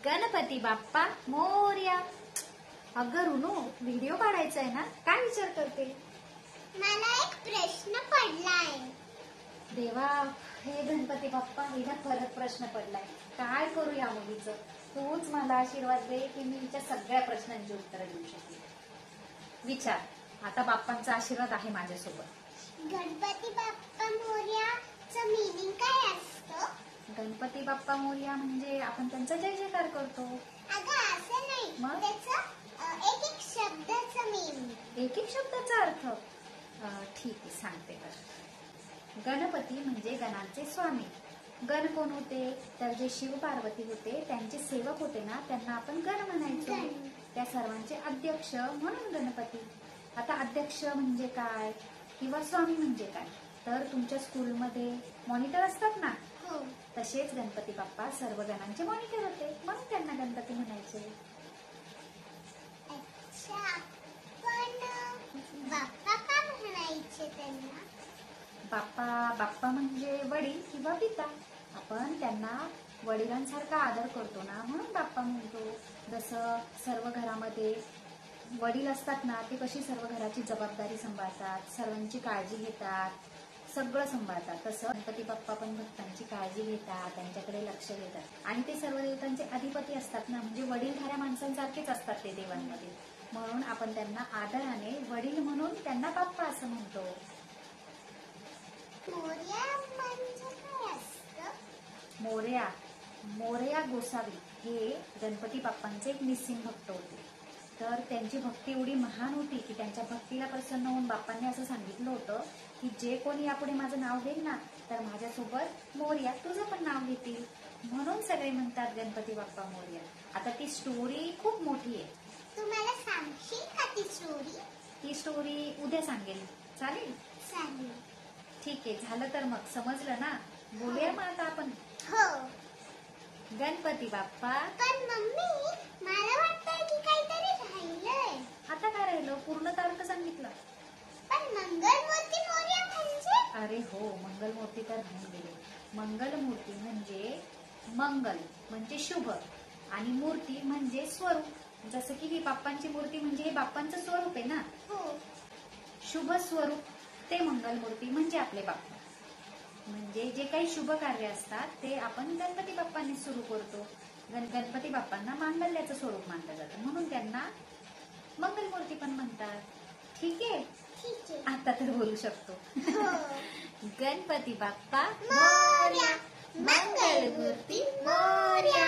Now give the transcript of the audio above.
गणपती बाप्पा मोरया. अगं रुनू, व्हिडिओ काढायचा आहे ना, काय विचार करते? मला एक प्रश्न पडलाय. देवा, हे गणपती बाप्पा, हिला परत प्रश्न पडलाय. काय करू या मुलीचं? तूच मला आशीर्वाद दे की मी हिच्या सगळ्या प्रश्नांची उत्तरं देऊ शकेल. विचार, आता बाप्पांचा आशीर्वाद आहे माझ्यासोबत. गणपती बाप्पा मोरयाचं मीनिंग काय असतं? गणपती बाप्पा मोरया म्हणजे आपण त्यांचा जय जयकार करतो. अगं असं नाही, मग? त्याचं एक एक शब्दाचं मीनिंग. एक एक शब्दाचा अर्थ? ठीक आहे, सांगते बरं. गणपती म्हणजे गणांचे स्वामी. गण कोण होते? तर जे शिव पार्वती होते त्यांचे सेवक होते ना, त्यांना आपण गण म्हणायचो. त्या सर्वांचे अध्यक्ष म्हणून गणपती. आता अध्यक्ष म्हणजे काय किंवा स्वामी म्हणजे काय? तर तुमच्या स्कूलमध्ये मॉनिटर असतात ना, हो, तसेच गणपती बाप्पा सर्व गणांचे मॉनिटर होते, म्हणून त्यांना गणपती म्हणायचे. अच्छा, पण बाप्पा का म्हणायचे त्यांना? बाप्पा म्हणजे वडील किंवा पिता. आपण त्यांना वडिलांसारखा आदर करतो ना, म्हणून बाप्पा म्हणतो. जसं सर्व घरामध्ये वडील असतात ना, ते कशी सर्व घराची जबाबदारी सांभाळतात, सर्वांची काळजी घेतात, सगळं सांभाळतात, तसं गणपती बाप्पा पण भक्तांची काळजी घेतात, त्यांच्याकडे लक्ष देतात. आणि ते सर्व देवतांचे अधिपती असतात ना, म्हणजे वडीलधाऱ्या माणसांसारखेच असतात ते देवांमध्ये. म्हणून आपण त्यांना आदराने वडील म्हणून त्यांना बाप्पा असं म्हणतो. मोरया म्हणजे काय असतं? मोरया गोसावी हे गणपती बाप्पांचे एक निस्सिम भक्त होते. तर त्यांची भक्ती एवढी महान होती की त्यांच्या भक्तीला प्रसन्न होऊन बाप्पांनी असं सांगितलं होतं की जे कोणी यापुढे माझं नाव घेईल ना, तर माझ्यासोबत मोरया तुझं पण नाव घेतील. म्हणून सगळे म्हणतात गणपती बाप्पा मोरया. आता ती स्टोरी खूप मोठी आहे. तू मला सांगशील का ती स्टोरी? ती स्टोरी उद्या सांगेल. चालेल? चालेल. ठीक आहे, झालं तर मग समजलं ना? बोलूया मग आता आपण. हो. गणपती बाप्पा. पण मम्मी, मला वाटतंय की काहीतरी राहिलंय. आता काय राहिलं? पूर्ण तारख सांगितलं. पण मंगलमूर्ती मोरया म्हणजे? अरे हो, मंगलमूर्ती तर राहून गेले. मंगलमूर्ती म्हणजे मंगल म्हणजे शुभ आणि मूर्ती म्हणजे स्वरूप. जसं की ही बाप्पांची मूर्ती म्हणजे हे बाप्पांचं स्वरूप आहे ना. हो. शुभ स्वरूप ते मंगलमूर्ती म्हणजे आपले बाप्पा. म्हणजे जे काही शुभ कार्य असतात ते आपण गणपती बाप्पांनी सुरू करतो. गणपती बाप्पांना मांगल्याचं स्वरूप मानलं जातं, म्हणून त्यांना मंगलमूर्ती पण म्हणतात. ठीक आहे? ठीक आहे. आता तर बोलू शकतो. गणपती बाप्पा मोरया, मंगलमूर्ती मोरया.